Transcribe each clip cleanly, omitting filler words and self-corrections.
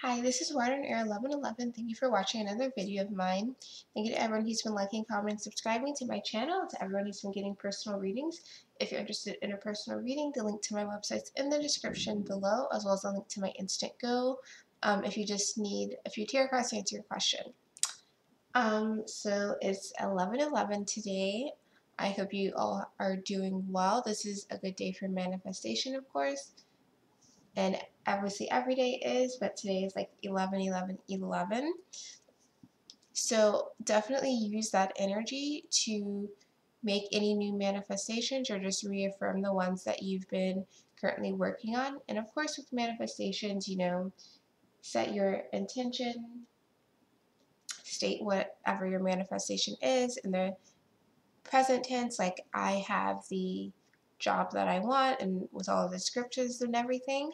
Hi, this is Water and Air 1111. Thank you for watching another video of mine. Thank you to everyone who's been liking, commenting, subscribing to my channel, to everyone who's been getting personal readings. If you're interested in a personal reading, the link to my website's in the description below, as well as a link to my Instant Go, if you just need a few tarot cards to answer your question. So it's 11:11 today. I hope you all are doing well. This is a good day for manifestation, of course. And obviously every day is, but today is like 11/11/11. So definitely use that energy to make any new manifestations or just reaffirm the ones that you've been currently working on. And of course, with manifestations, set your intention, state whatever your manifestation is in the present tense, like I have the job that I want, and with all of the scriptures and everything,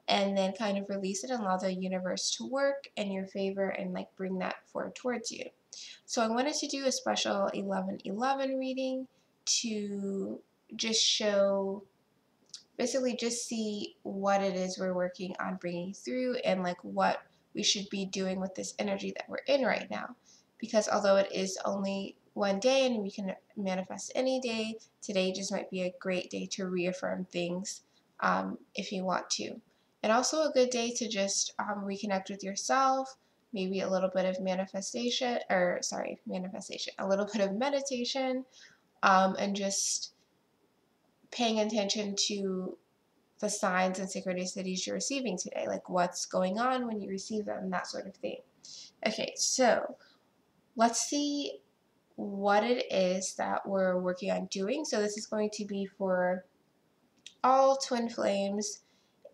and then kind of release it and allow the universe to work in your favor and like bring that forward towards you. So I wanted to do a special 11/11 reading to just show, basically just see what it is we're working on bringing through and like what we should be doing with this energy that we're in right now. Because although it is only one day and we can manifest any day, today just might be a great day to reaffirm things if you want to. And also a good day to just reconnect with yourself, maybe a little bit of manifestation, a little bit of meditation, and just paying attention to the signs and synchronicities you're receiving today, like what's going on when you receive them, that sort of thing. Okay, so let's see what it is that we're working on doing. So this is going to be for all twin flames,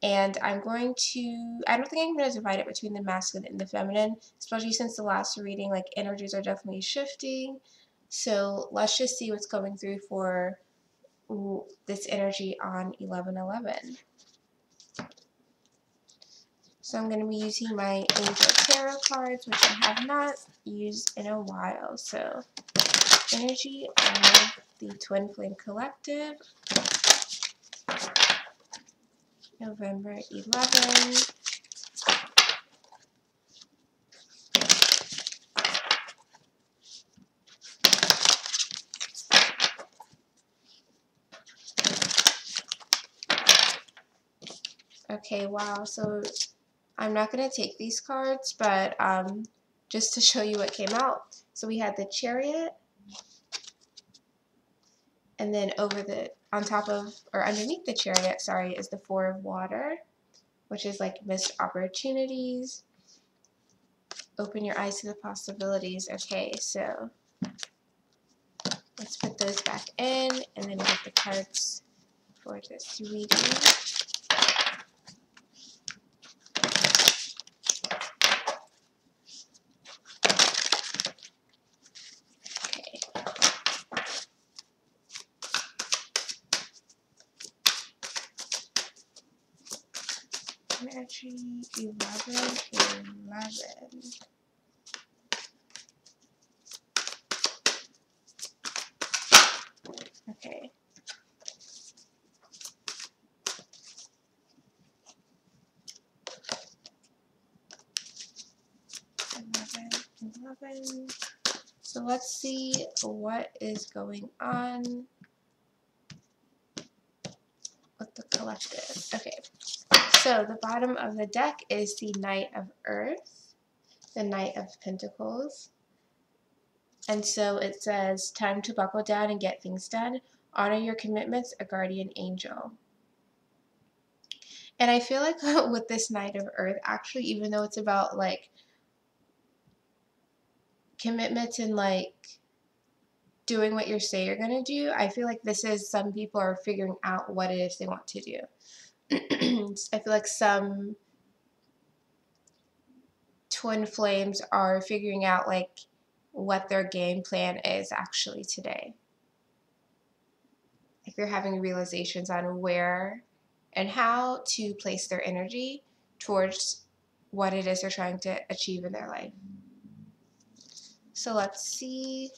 and I don't think I'm going to divide it between the masculine and the feminine, especially since the last reading, like energies are definitely shifting. So let's just see what's coming through for this energy on 11/11. So I'm going to be using my Angel Tarot cards, which I have not used in a while. So energy of the Twin Flame Collective, November 11. Okay, wow. So I'm not going to take these cards, but just to show you what came out. So we had the Chariot, and then underneath the Chariot, is the Four of Water, which is like missed opportunities. Open your eyes to the possibilities. Okay, so let's put those back in, and then get the cards for this reading. Energy 11/11. Okay. 11/11. So let's see what is going on with the collective. Okay. So the bottom of the deck is the Knight of Earth, the Knight of Pentacles. And so it says, time to buckle down and get things done. Honor your commitments, a guardian angel. And I feel like with this Knight of Earth, actually, even though it's about like commitments and like doing what you say you're going to do, I feel like this is some people are figuring out what it is they want to do. I feel like some twin flames are figuring out like what their game plan is actually today. If they're having realizations on where and how to place their energy towards what it is they're trying to achieve in their life. So let's see.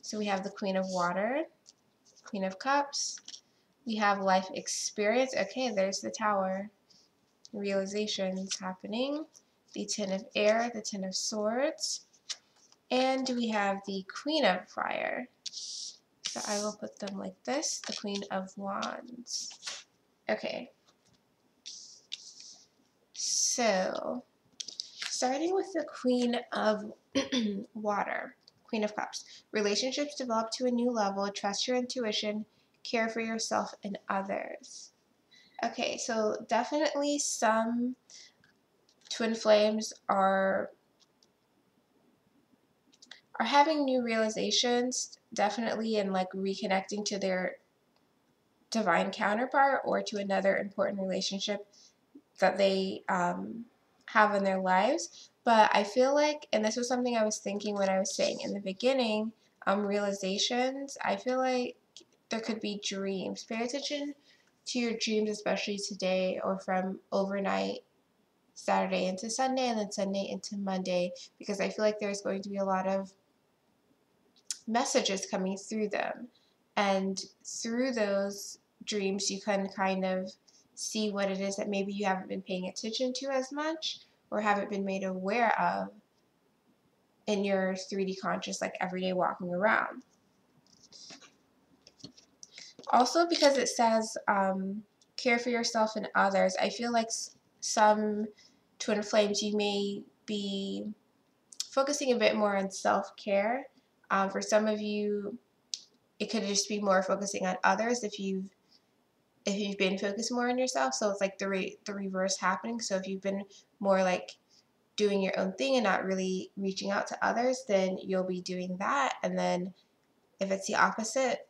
So we have the Queen of Water, Queen of Cups. We have life experience. Okay, there's the Tower. Realizations happening. the Ten of Air, the Ten of Swords, and we have the Queen of Fire. So I will put them like this, the Queen of Wands. Okay. So, starting with the Queen of Water, Queen of Cups. Relationships develop to a new level. Trust your intuition. Care for yourself and others. Okay, so definitely some twin flames are having new realizations, definitely, and like reconnecting to their divine counterpart or to another important relationship that they have in their lives. But I feel like, and this was something I was thinking when I was saying in the beginning, realizations, I feel like there could be dreams. Pay attention to your dreams, especially today or from overnight, Saturday into Sunday, and then Sunday into Monday, because I feel like there's going to be a lot of messages coming through them. And through those dreams, you can kind of see what it is that maybe you haven't been paying attention to as much or haven't been made aware of in your 3D conscious, like everyday walking around. Also, because it says care for yourself and others, I feel like some twin flames, you may be focusing a bit more on self-care. For some of you, it could just be more focusing on others if you've been focused more on yourself. So it's like the reverse happening. So if you've been more like doing your own thing and not really reaching out to others, then you'll be doing that. And then if it's the opposite,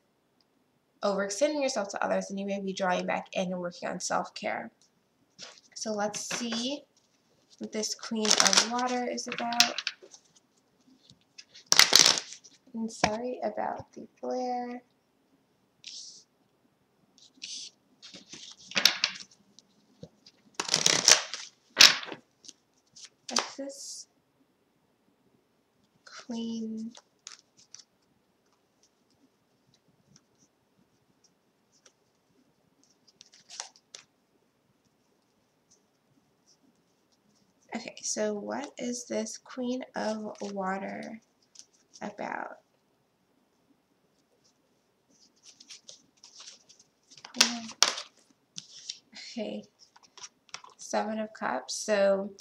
overextending yourself to others, then you may be drawing back in and working on self-care. So let's see what this Queen of Water is about. And sorry about the glare. What's this? Queen. Okay, so what is this Queen of Water about? Okay, Seven of Cups. So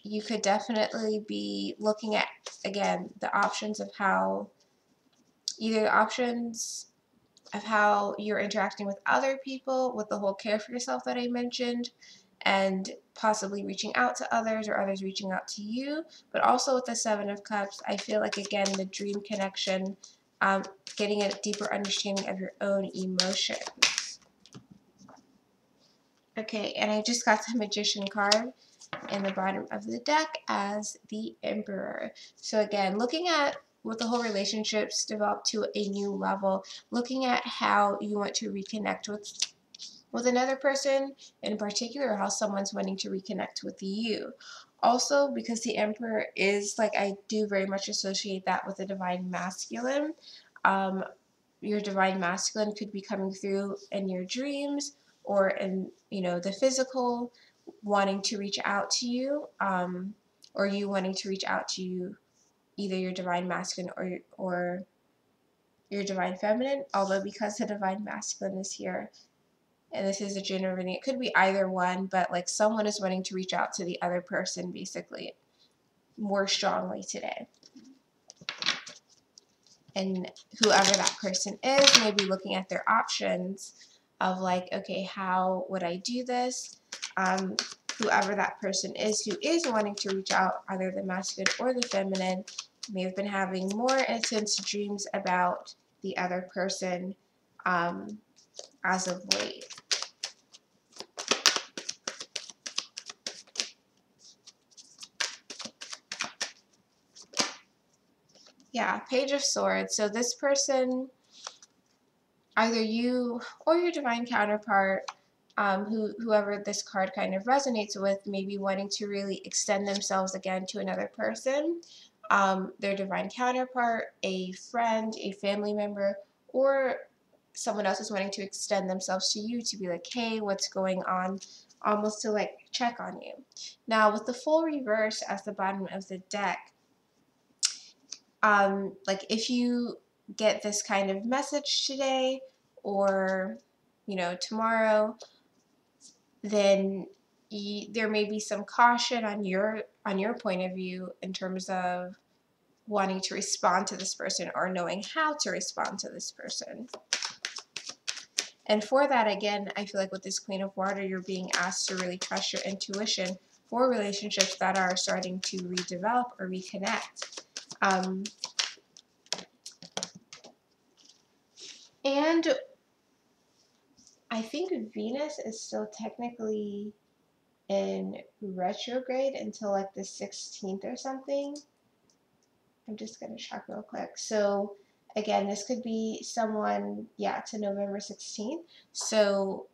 you could definitely be looking at, again, the options of how, either the options of how you're interacting with other people, with the whole care for yourself that I mentioned, and possibly reaching out to others or others reaching out to you. But also with the Seven of Cups, I feel like, again, the dream connection, getting a deeper understanding of your own emotions. Okay, and I just got the Magician card in the bottom of the deck as the Emperor. So again, looking at what the whole relationships develop to a new level, looking at how you want to reconnect with another person in particular, how someone's wanting to reconnect with you. Also, because the Emperor is, like, I do very much associate that with the Divine Masculine. Your Divine Masculine could be coming through in your dreams or in, the physical, wanting to reach out to you, or you wanting to reach out to you, either your Divine Masculine or your Divine Feminine. Although because the Divine Masculine is here, and this is a gender reading, it could be either one, but like someone is wanting to reach out to the other person basically more strongly today. And whoever that person is may be looking at their options of like, okay, how would I do this? Whoever that person is who is wanting to reach out, either the masculine or the feminine, may have been having more intense dreams about the other person as of late. Yeah, Page of Swords. So this person, either you or your divine counterpart, whoever this card kind of resonates with, may be wanting to really extend themselves again to another person, their divine counterpart, a friend, a family member, or someone else is wanting to extend themselves to you to be like, hey, what's going on? almost to like check on you. Now with the full reverse as the bottom of the deck, like if you get this kind of message today or tomorrow, then there may be some caution on your point of view in terms of wanting to respond to this person or knowing how to respond to this person. And for that, again, I feel like with this Queen of Water, you're being asked to really trust your intuition for relationships that are starting to redevelop or reconnect. And I think Venus is still technically in retrograde until like the 16th or something. I'm just going to check real quick. So again, this could be someone, to November 16th. So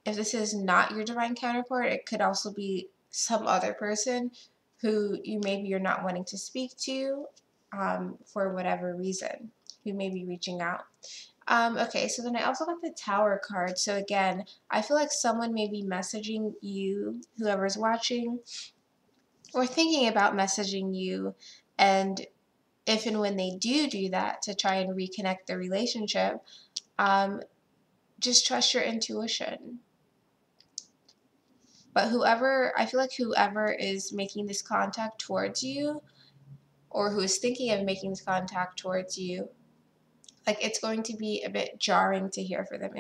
if this is not your divine counterpart, it could also be some other person who you're not wanting to speak to for whatever reason, who may be reaching out. Okay, so then I also got the Tower card. So again, I feel like someone may be messaging you, whoever's watching, or thinking about messaging you, and if and when they do that to try and reconnect the relationship, just trust your intuition. But I feel like whoever is making this contact towards you, or who is thinking of making this contact towards you, like it's going to be a bit jarring to hear for them.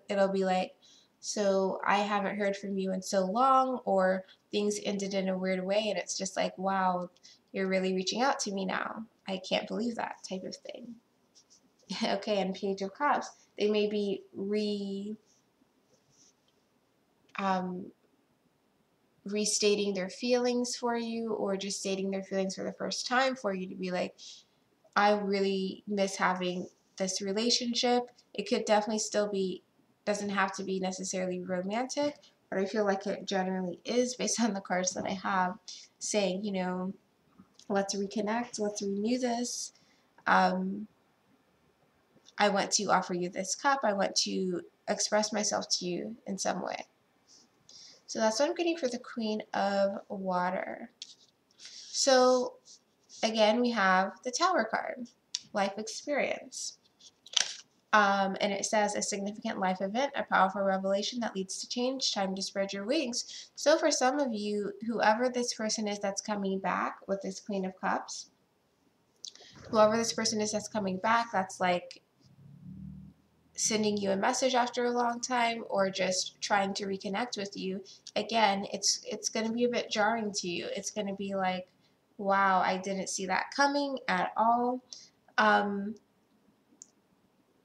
It'll be like, so I haven't heard from you in so long, or things ended in a weird way, and it's just like, wow, you're really reaching out to me now. I can't believe that type of thing. Okay, and Page of Cups, they may be restating their feelings for you, or just stating their feelings for the first time for you to be like, I really miss having this relationship. It could definitely still be, doesn't have to be necessarily romantic, but I feel like it generally is based on the cards that I have saying, let's reconnect, let's renew this. I want to offer you this cup. I want to express myself to you in some way. So that's what I'm getting for the Queen of Water. So again, we have the Tower card, life experience. And it says a significant life event, a powerful revelation that leads to change, time to spread your wings. So for some of you, whoever this person is that's coming back with this Queen of Cups, whoever this person is that's coming back, that's like sending you a message after a long time or just trying to reconnect with you, again, it's going to be a bit jarring to you. It's going to be like, wow, I didn't see that coming at all.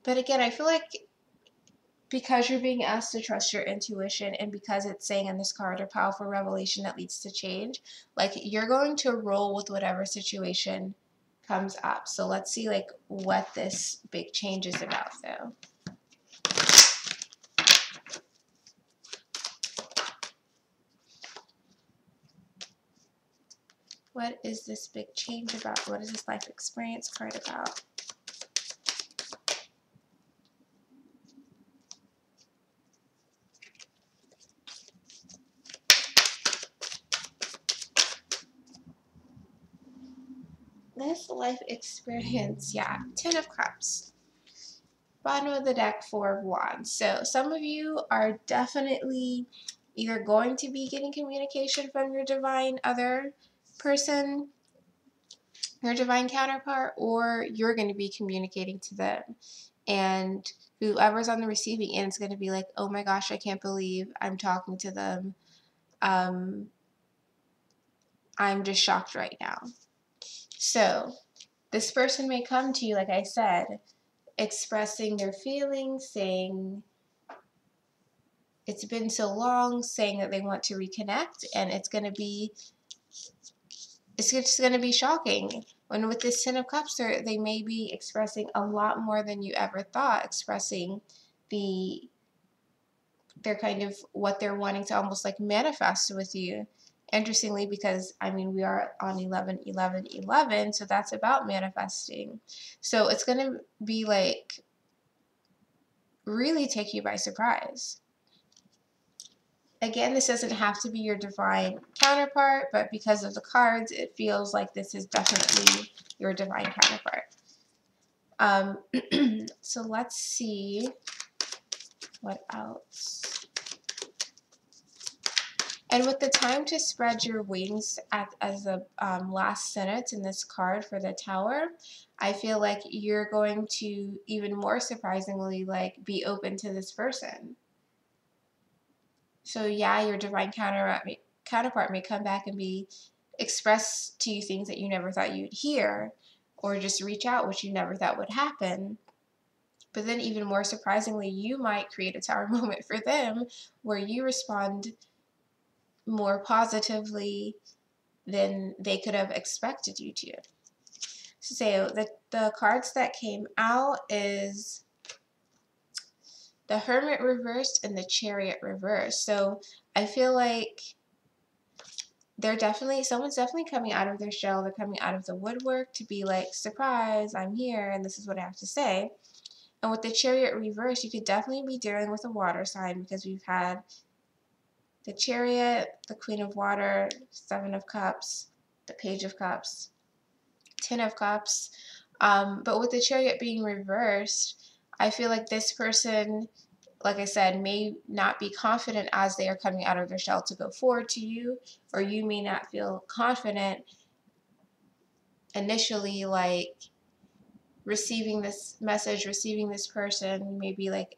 But again, I feel like because you're being asked to trust your intuition, and because it's saying in this card, a powerful revelation that leads to change, like you're going to roll with whatever situation comes up. So let's see like what this big change is about though. What is this big change about? What is this life experience card about? This life experience, Ten of Cups. Bottom of the deck, Four of Wands. So some of you are definitely either going to be getting communication from your divine other person, your divine counterpart, or you're going to be communicating to them. And whoever's on the receiving end is going to be like, oh my gosh, I can't believe I'm talking to them. I'm just shocked right now. So this person may come to you, like I said, expressing their feelings, saying it's been so long, saying that they want to reconnect, and it's just going to be shocking. When with this Ten of Cups, they may be expressing a lot more than you ever thought, expressing their kind of what they're wanting to almost like manifest with you. Interestingly, because I mean, we are on 11-11-11, so that's about manifesting. So it's going to be like really take you by surprise. Again, this doesn't have to be your divine counterpart, but because of the cards, it feels like this is definitely your divine counterpart. So let's see what else. And with the time to spread your wings as the last sentence in this card for the Tower, I feel like you're going to, even more surprisingly, like be open to this person. So yeah, your divine counterpart may come back and be express to you things that you never thought you'd hear, or just reach out, which you never thought would happen. But then even more surprisingly, you might create a Tower moment for them where you respond more positively than they could have expected you to. So the cards that came out is the Hermit reversed and the Chariot reversed. So I feel like someone's definitely coming out of their shell. They're coming out of the woodwork to be like, surprise, I'm here and this is what I have to say. And with the Chariot reverse, you could definitely be dealing with a water sign, because we've had the Chariot, the Queen of Water, Seven of Cups, the Page of Cups, Ten of Cups. But with the Chariot being reversed, I feel like this person, like I said, may not be confident as they are coming out of their shell to go forward to you, or you may not feel confident initially, like receiving this message, receiving this person. You may be like,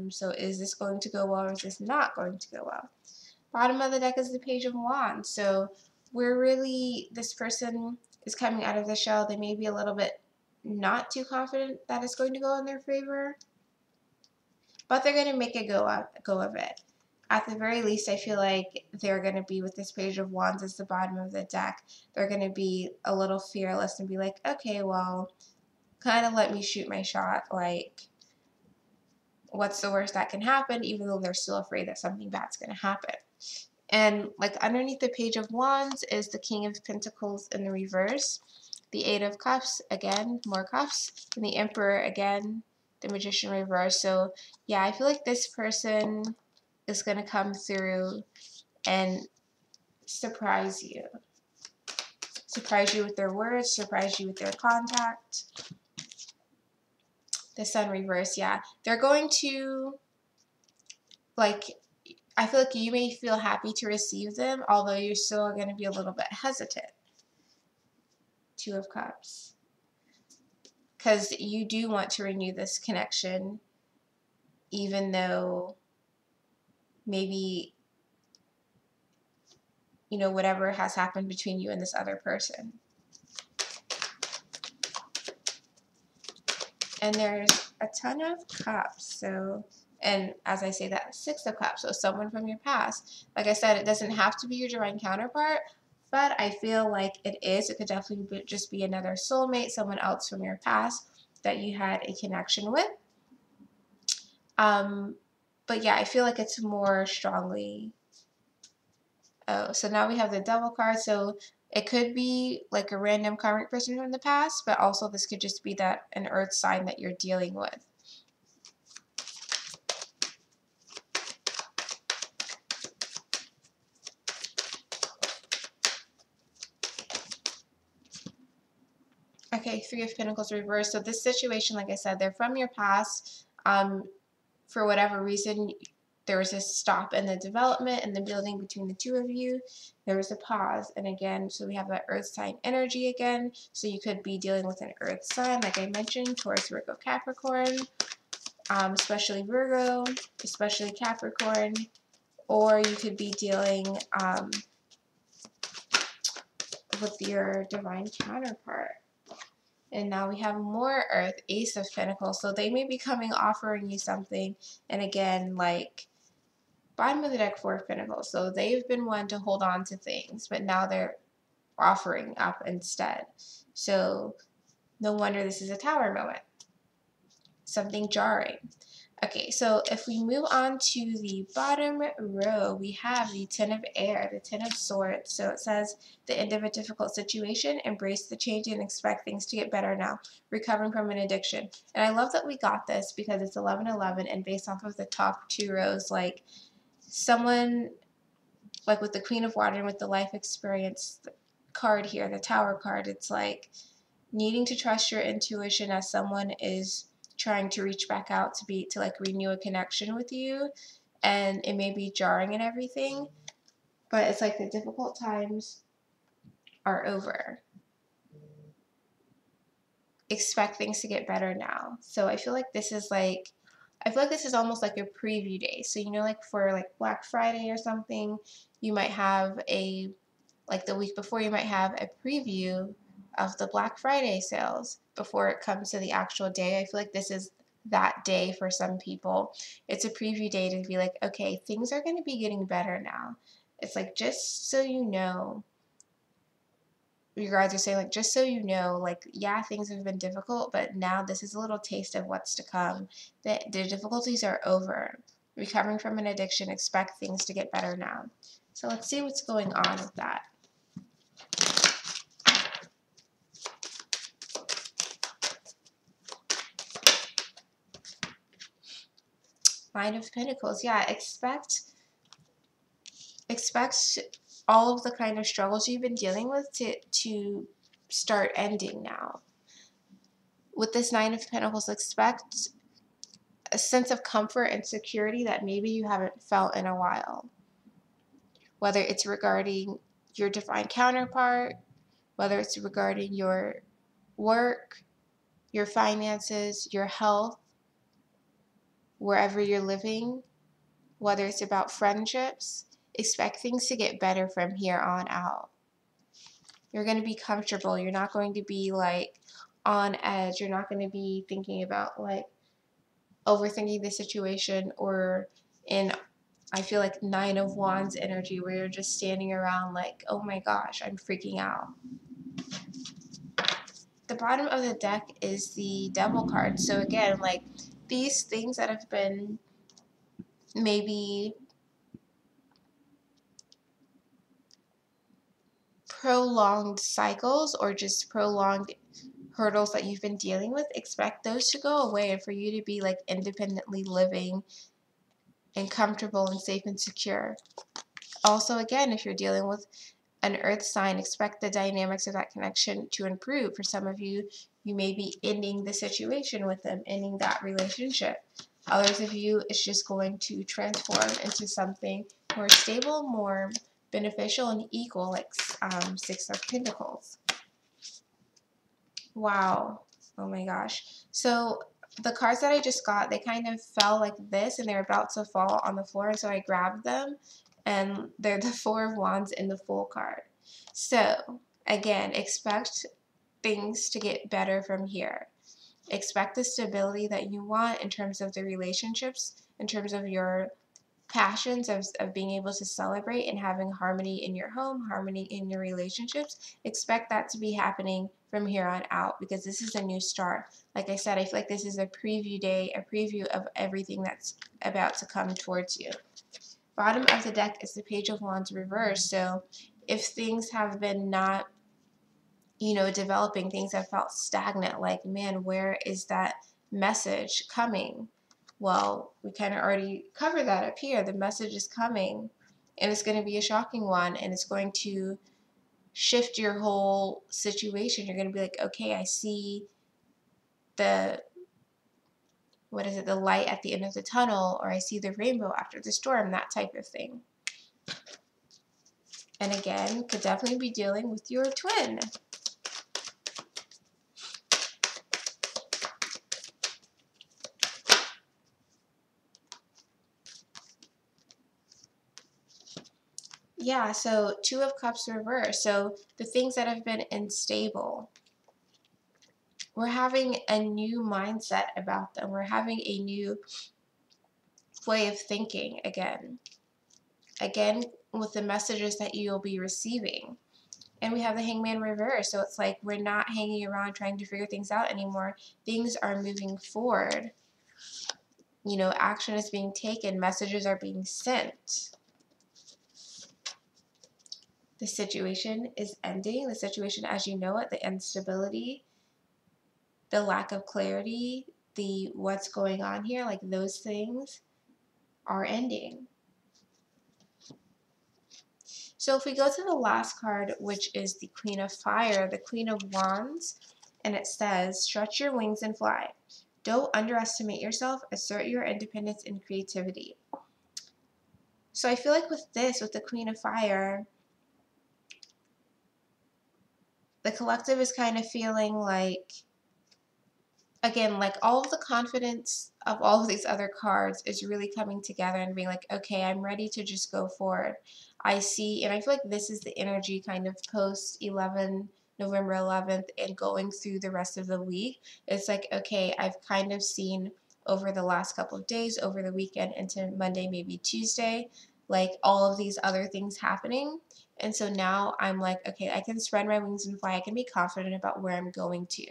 so is this going to go well, or is this not going to go well? Bottom of the deck is the Page of Wands. So this person is coming out of the shell. They may be a little bit not too confident that it's going to go in their favor, but they're going to make a go of it. At the very least, I feel like they're going to be, with this Page of Wands as the bottom of the deck, they're going to be a little fearless and be like, okay, well, kind of let me shoot my shot. Like, what's the worst that can happen, even though they're still afraid that something bad's going to happen. And like underneath the Page of Wands is the King of Pentacles in the reverse, the Eight of Cups, again, more cups, and the Emperor, again, the Magician reverse. So yeah, I feel like this person is going to come through and surprise you. Surprise you with their words, surprise you with their contact. The Sun reverse, yeah. They're going to, like, I feel like you may feel happy to receive them, although you're still going to be a little bit hesitant. Two of Cups. Because you do want to renew this connection, even though maybe, you know, whatever has happened between you and this other person. And there's a Ton of Cups. So, and as I say that, Six of Cups. So someone from your past. Like I said, it doesn't have to be your divine counterpart, but I feel like it is. It could definitely just be another soulmate, someone else from your past that you had a connection with. But yeah, I feel like it's more strongly. Oh, so now we have the Devil card. So it could be like a random karmic person from the past, but also this could just be that an earth sign that you're dealing with. Okay, Three of Pentacles reversed. So this situation, like I said, they're from your past. For whatever reason, there was a stop in the development and the building between the two of you. There was a pause. And again, so we have that earth sign energy again. So you could be dealing with an earth sign, like I mentioned, Taurus, Virgo, Capricorn, especially Virgo, especially Capricorn. Or you could be dealing with your divine counterpart. And now we have more Earth, Ace of Pentacles. So they may be coming, offering you something. And again, like, bottom of the deck, Four of Pentacles. So they've been one to hold on to things, but now they're offering up instead. So no wonder this is a Tower moment. Something jarring. Okay, so if we move on to the bottom row, we have the Ten of Air, the Ten of Swords. So it says, the end of a difficult situation, embrace the change and expect things to get better now, recovering from an addiction. And I love that we got this because it's 11-11, and based off of the top two rows, like, someone like with the Queen of Water and with the life experience card here, the Tower card, it's like needing to trust your intuition as someone is trying to reach back out to like renew a connection with you, and it may be jarring and everything, but it's like the difficult times are over. Expect things to get better now. So I feel like this is almost like a preview day. So like for like Black Friday or something, you might have like the week before, you might have a preview of the Black Friday sales before it comes to the actual day. I feel like this is that day for some people. It's a preview day to be like, okay, things are going to be getting better now. It's like, just so you know, you guys are saying, like, just so you know, like, yeah, things have been difficult, but now this is a little taste of what's to come. The difficulties are over. Recovering from an addiction, expect things to get better now. So let's see what's going on with that. Nine of Pentacles. Yeah, expect all of the kind of struggles you've been dealing with to start ending now. With this Nine of Pentacles, expect a sense of comfort and security that maybe you haven't felt in a while. Whether it's regarding your divine counterpart, whether it's regarding your work, your finances, your health, wherever you're living, whether it's about friendships, expect things to get better from here on out. You're going to be comfortable. You're not going to be like on edge. You're not going to be thinking about like overthinking the situation, or in, I feel like, Nine of Wands energy where you're just standing around like, oh my gosh, I'm freaking out. The bottom of the deck is the Devil card. So again, like these things that have been maybe prolonged cycles or just prolonged hurdles that you've been dealing with, expect those to go away and for you to be like independently living and comfortable and safe and secure. Also, again, if you're dealing with an earth sign, expect the dynamics of that connection to improve. For some of you, you may be ending the situation with them, ending that relationship. Others of you, it's just going to transform into something more stable, more beneficial and equal, like Six of Pentacles. Wow. Oh my gosh. So the cards that I just got, they kind of fell like this and they're about to fall on the floor. So I grabbed them and they're the Four of Wands in the Fool card. So again, expect things to get better from here. Expect the stability that you want in terms of the relationships, in terms of your passions of being able to celebrate and having harmony in your home, harmony in your relationships. Expect that to be happening from here on out because this is a new start. Like I said, I feel like this is a preview day, a preview of everything that's about to come towards you. Bottom of the deck is the Page of Wands reversed. So if things have been not, developing, things have felt stagnant, like, man, where is that message coming? Well, we kind of already covered that up here. The message is coming, and it's going to be a shocking one, and it's going to shift your whole situation. You're going to be like, okay, I see the light at the end of the tunnel, or I see the rainbow after the storm, that type of thing. And again, could definitely be dealing with your twin. Yeah, so Two of Cups reversed. So the things that have been unstable, we're having a new mindset about them. We're having a new way of thinking again. Again, with the messages that you'll be receiving. And we have the Hangman reverse. So it's like we're not hanging around trying to figure things out anymore. Things are moving forward. Action is being taken. Messages are being sent. The situation is ending. The situation as you know it, the instability, the lack of clarity, the what's going on here, like those things are ending. So if we go to the last card, which is the Queen of Fire, the Queen of Wands, and it says, stretch your wings and fly. Don't underestimate yourself. Assert your independence and creativity. So I feel like with this, with the Queen of Fire, the collective is kind of feeling like, again, like all of the confidence of all of these other cards is really coming together and being like, okay, I'm ready to just go forward. I see, and I feel like this is the energy kind of post November 11th and going through the rest of the week. It's like, okay, I've kind of seen over the last couple of days, over the weekend into Monday, maybe Tuesday, like all of these other things happening. And so now I'm like, okay, I can spread my wings and fly. I can be confident about where I'm going to.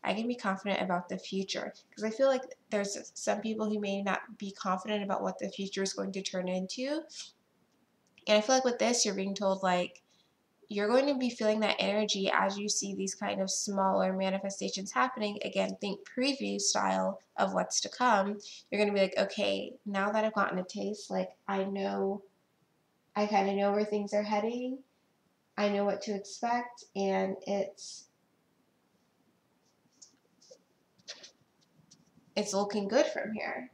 I can be confident about the future, because I feel like there's some people who may not be confident about what the future is going to turn into. And I feel like with this, you're being told like, you're going to be feeling that energy as you see these kind of smaller manifestations happening. Again, think preview style of what's to come. You're going to be like, okay, now that I've gotten a taste, like I kind of know where things are heading. I know what to expect, and it's looking good from here.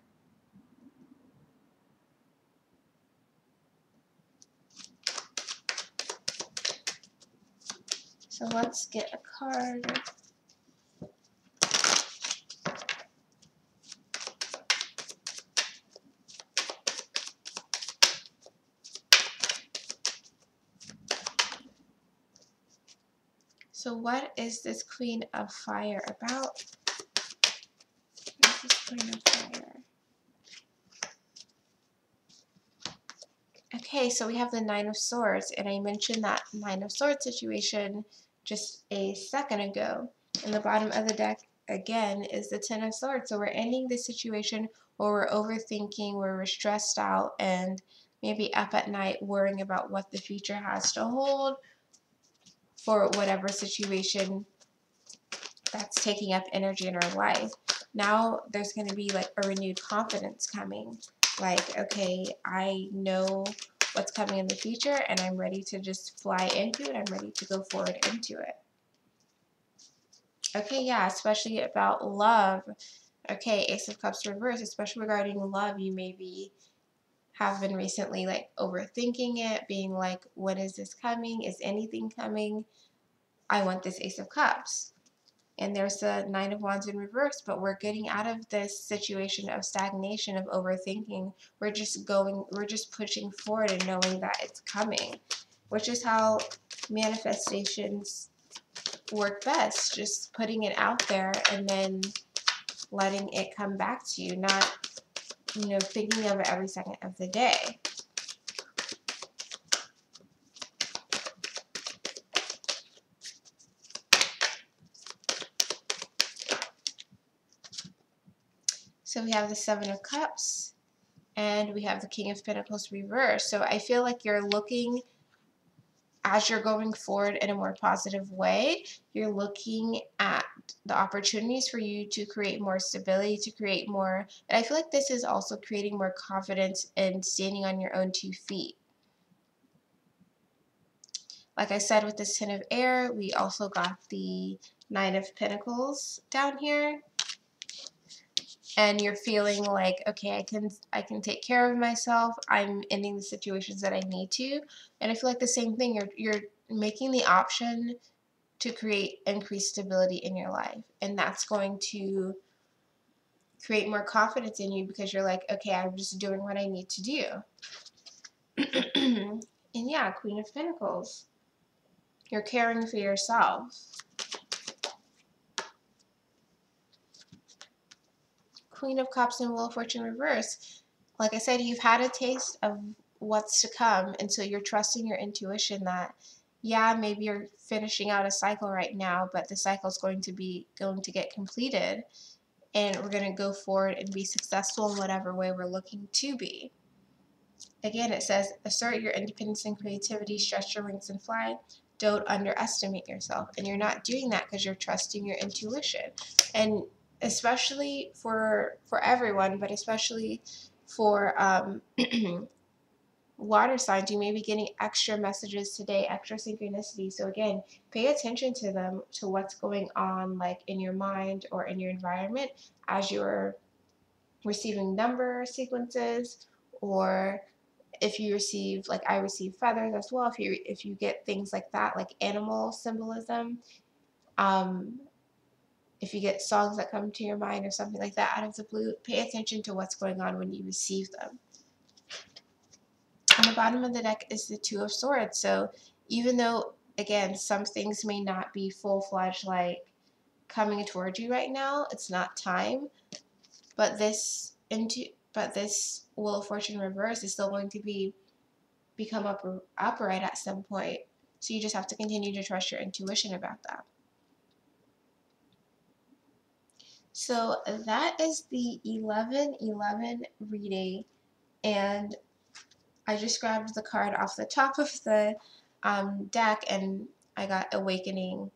So let's get a card. So what is this Queen of Fire about? What is this Queen of Fire? Okay, so we have the Nine of Swords, and I mentioned that Nine of Swords situation just a second ago. And the bottom of the deck, again, is the Ten of Swords. So we're ending this situation where we're overthinking, where we're stressed out, and maybe up at night worrying about what the future has to hold for whatever situation that's taking up energy in our life. Now there's going to be like a renewed confidence coming. Like, okay, I know what's coming in the future, and I'm ready to just fly into it. I'm ready to go forward into it. Okay, yeah, especially about love. Okay, Ace of Cups reverse, especially regarding love, you maybe have been recently like overthinking it, being like, when is this coming? Is anything coming? I want this Ace of Cups. And there's the Nine of Wands in reverse, but we're getting out of this situation of stagnation, of overthinking. We're just pushing forward and knowing that it's coming, which is how manifestations work best. Just putting it out there and then letting it come back to you, not, thinking of it every second of the day. So we have the Seven of Cups, and we have the King of Pentacles reversed. So I feel like you're looking, as you're going forward in a more positive way, you're looking at the opportunities for you to create more stability, to create more, and I feel like this is also creating more confidence in standing on your own 2 feet. Like I said, with this Ten of Air, we also got the Nine of Pentacles down here. And you're feeling like, okay, I can take care of myself. I'm ending the situations that I need to. And I feel like the same thing, you're making the option to create increased stability in your life. And that's going to create more confidence in you, because you're like, okay, I'm just doing what I need to do. And yeah, Queen of Pentacles. You're caring for yourself. Queen of Cups and Wheel of Fortune reverse. Like I said, you've had a taste of what's to come, and so you're trusting your intuition that, yeah, maybe you're finishing out a cycle right now, but the cycle is going to get completed, and we're going to go forward and be successful in whatever way we're looking to be. Again, it says, assert your independence and creativity, stretch your wings and fly. Don't underestimate yourself. And you're not doing that because you're trusting your intuition. And especially for everyone, but especially for water signs, you may be getting extra messages today, extra synchronicity. So again, pay attention to them, to what's going on like in your mind or in your environment as you're receiving number sequences, or if you receive, like I receive feathers as well, if you get things like that, like animal symbolism, um, if you get songs that come to your mind or something like that out of the blue, pay attention to what's going on when you receive them. On the bottom of the deck is the Two of Swords. So even though, again, some things may not be full-fledged, like coming towards you right now, it's not time, but this Wheel of Fortune reverse is still going to become upright at some point. So you just have to continue to trust your intuition about that. So that is the 11/11 reading, and I just grabbed the card off the top of the deck, and I got Awakening.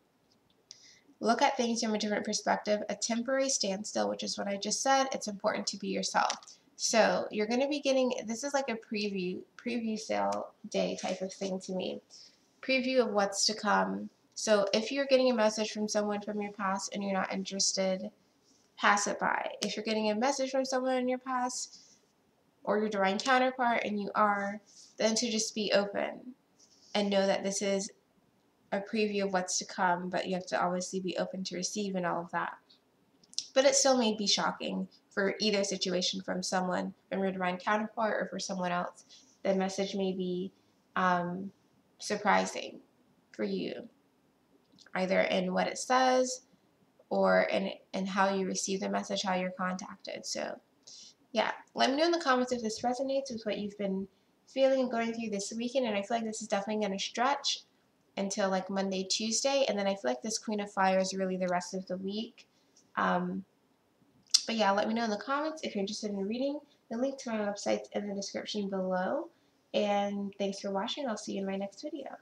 Look at things from a different perspective. A temporary standstill, which is what I just said. It's important to be yourself. So you're going to be getting, this is like a preview sale day type of thing to me. Preview of what's to come. So if you're getting a message from someone from your past and you're not interested, pass it by. If you're getting a message from someone in your past or your divine counterpart and you are, then to just be open and know that this is a preview of what's to come, but you have to obviously be open to receive and all of that. But it still may be shocking for either situation, from someone, from your divine counterpart, or for someone else. The message may be surprising for you, either in what it says or in how you receive the message, how you're contacted. So yeah, let me know in the comments if this resonates with what you've been feeling and going through this weekend. And I feel like this is definitely going to stretch until like Monday, Tuesday. And then I feel like this Queen of Fire is really the rest of the week. But yeah, let me know in the comments if you're interested in reading. The link to my website's in the description below. And thanks for watching. I'll see you in my next video.